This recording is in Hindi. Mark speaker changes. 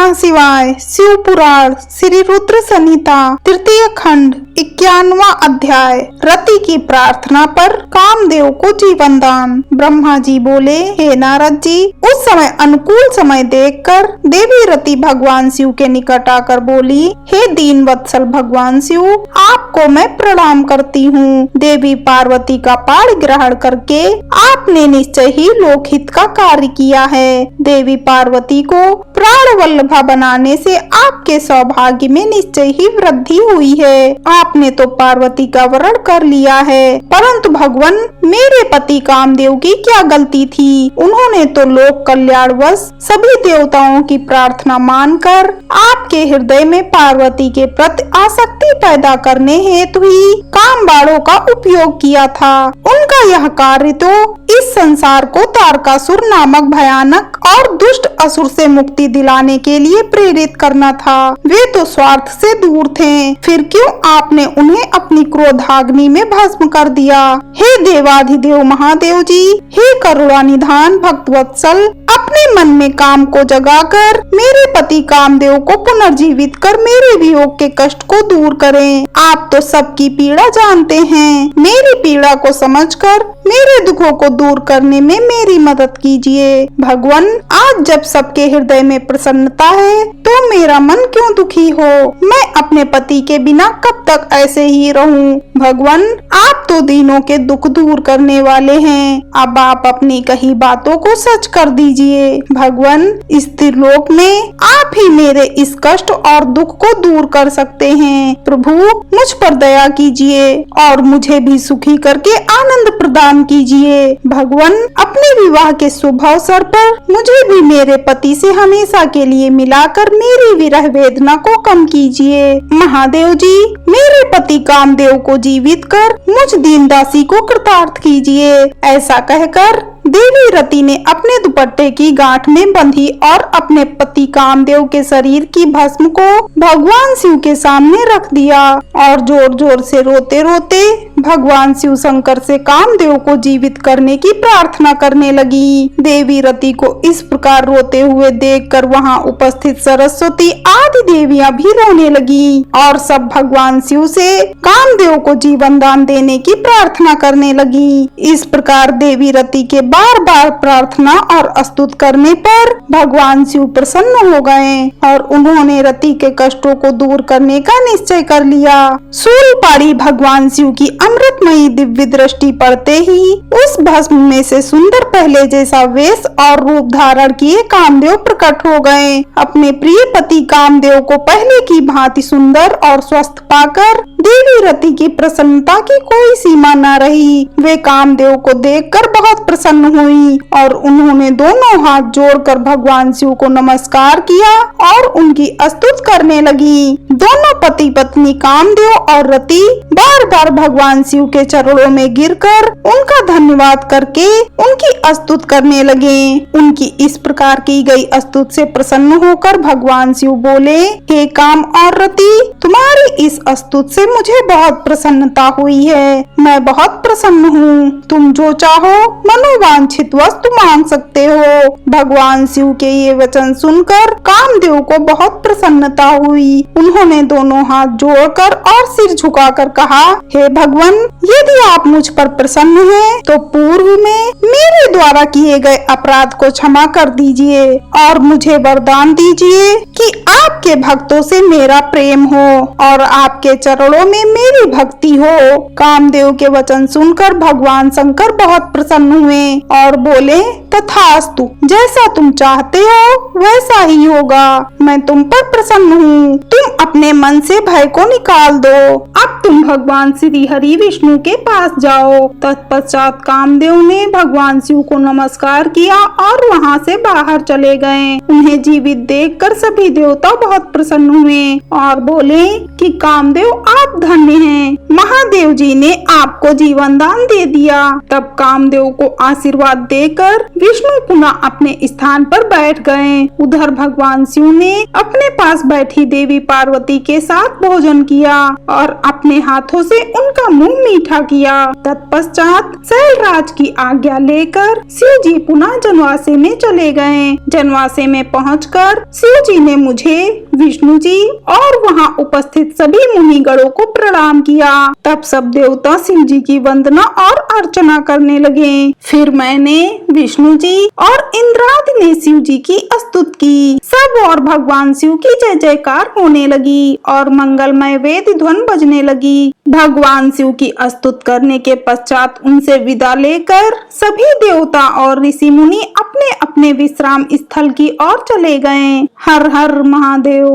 Speaker 1: नमः शिवाय। शिव पुराण श्री रुद्र संहिता तृतीय खंड 91वां अध्याय। रति की प्रार्थना पर कामदेव को जीवन दान। ब्रह्मा जी बोले, हे नारद जी, उस समय अनुकूल समय देखकर देवी रति भगवान शिव के निकट आकर बोली, हे दीन वत्सल भगवान शिव, आपको मैं प्रणाम करती हूँ। देवी पार्वती का पाड़ ग्रहण करके आपने निश्चय ही लोकहित का कार्य किया है। देवी पार्वती को प्राण वल्लभा बनाने से आपके सौभाग्य में निश्चय ही वृद्धि हुई है। आपने तो पार्वती का वरण कर लिया है, परंतु भगवान मेरे पति कामदेव की क्या गलती थी? उन्होंने तो लोक कल्याणवश सभी देवताओं की प्रार्थना मानकर आपके हृदय में पार्वती के प्रति आसक्ति पैदा करने हेतु ही काम बाणों का उपयोग किया था। उनका यह कार्य तो इस संसार को तारकासुर नामक भयानक और दुष्ट असुर से मुक्ति दिलाने के लिए प्रेरित करना था। वे तो स्वार्थ से दूर थे, फिर क्यों आपने उन्हें अपनी क्रोधाग्नि में भस्म कर दिया? हे देवाधिदेव महादेव जी, हे करुणा निधान भक्तवत्सल, अपने मन में काम को जगाकर मेरे पति कामदेव को पुनर्जीवित कर मेरे वियोग के कष्ट को दूर करें। आप तो सबकी पीड़ा जानते हैं, मेरी पीड़ा को समझकर मेरे दुखों को दूर करने में मेरी मदद कीजिए। भगवान, आज जब सबके हृदय में प्रसन्नता है तो मेरा मन क्यों दुखी हो? मैं अपने पति के बिना कब तक ऐसे ही रहूं? भगवान, आप तो दीनों के दुख दूर करने वाले हैं, अब आप अपनी कही बातों को सच कर दीजिए। भगवान, इस त्रिलोक में आप ही मेरे इस कष्ट और दुख को दूर कर सकते हैं। प्रभु, मुझ पर दया कीजिए और मुझे भी सुखी करके आनंद प्रदान कीजिए। भगवान, अपने विवाह के शुभ अवसर पर मुझे भी मेरे पति से हमेशा के लिए मिलाकर मेरी विरह वेदना को कम कीजिए। महादेव जी, मेरे पति कामदेव को जीवित कर मुझ दीनदासी को कृतार्थ कीजिए। ऐसा कहकर देवी रति ने अपने दुपट्टे की गांठ में बंधी और अपने पति कामदेव के शरीर की भस्म को भगवान शिव के सामने रख दिया और जोर जोर से रोते रोते भगवान शिव शंकर से कामदेव को जीवित करने की प्रार्थना करने लगी। देवी रति को इस प्रकार रोते हुए देखकर वहां उपस्थित सरस्वती आदि देवियां भी रोने लगी और सब भगवान शिव से कामदेव को जीवन दान देने की प्रार्थना करने लगी। इस प्रकार देवी रति के बार बार प्रार्थना और स्तुति करने पर भगवान शिव प्रसन्न हो गए और उन्होंने रति के कष्टों को दूर करने का निश्चय कर लिया। सूर्यपाड़ी भगवान शिव की अमृतमयी दिव्य दृष्टि पड़ते ही उस भस्म में से सुंदर पहले जैसा वेश और रूप धारण किए कामदेव प्रकट हो गए। अपने प्रिय पति कामदेव को पहले की भांति सुंदर और स्वस्थ पाकर देवी रति की प्रसन्नता की कोई सीमा न रही। वे कामदेव को देखकर बहुत प्रसन्न हुई और उन्होंने दोनों हाथ जोड़कर भगवान शिव को नमस्कार किया और उनकी स्तुति करने लगी। दोनों पति पत्नी कामदेव और रति बार बार भगवान शिव के चरणों में गिरकर उनका धन्यवाद करके उनकी स्तुति करने लगे। उनकी इस प्रकार की गई स्तुति से प्रसन्न होकर भगवान शिव बोले, हे काम और रति, तुम्हारी इस स्तुति से मुझे बहुत प्रसन्नता हुई है। मैं बहुत प्रसन्न हूँ। तुम जो चाहो मनोवांछित वस्तु मांग सकते हो। भगवान शिव के ये वचन सुनकर कामदेव को बहुत प्रसन्नता हुई। उन्होंने दोनों हाथ जोड़कर और सिर झुकाकर कहा, हे भगवान, यदि आप मुझ पर प्रसन्न हैं, तो पूर्व में मेरे द्वारा किए गए अपराध को क्षमा कर दीजिए और मुझे वरदान दीजिए कि आपके भक्तों से मेरा प्रेम हो और आपके चरणों में मेरी भक्ति हो। कामदेव के वचन सुनकर भगवान शंकर बहुत प्रसन्न हुए और बोले, तथास्तु, जैसा तुम चाहते हो वैसा ही होगा। मैं तुम पर प्रसन्न हूँ। तुम अपने मन से भय को निकाल दो। अब तुम भगवान श्री हरि विष्णु के पास जाओ। तत्पश्चात कामदेव ने भगवान शिव को नमस्कार किया और वहाँ से बाहर चले गए। उन्हें जीवित देखकर सभी देवता बहुत प्रसन्न हुए और बोले कि कामदेव, आप धन्य हैं। महादेव जी ने आपको जीवन दान दे दिया। तब कामदेव को आशीर्वाद देकर विष्णु पुनः अपने स्थान पर बैठ गए। उधर भगवान शिव ने अपने पास बैठी देवी पार्वती के साथ भोजन किया और अपने हाथों से उनका मुंह मीठा किया। तत्पश्चात शैलराज की आज्ञा लेकर शिव जी पुनः जनवासे में चले गए। जनवासे में पहुंचकर शिव जी ने मुझे, विष्णु जी और वहाँ उपस्थित सभी मुनिगणों को प्रणाम किया। तब सब देवता शिव जी की वंदना और अर्चना करने लगे। फिर मैंने, विष्णु जी और इंद्रादि ने शिव जी की स्तुति की। सब और भगवान शिव की जय जयकार होने लगी और मंगलमय वेद ध्वनि बजने लगी। भगवान शिव की स्तुति करने के पश्चात उनसे विदा लेकर सभी देवता और ऋषि मुनि अपने अपने विश्राम स्थल की ओर चले गए। हर हर महादेव।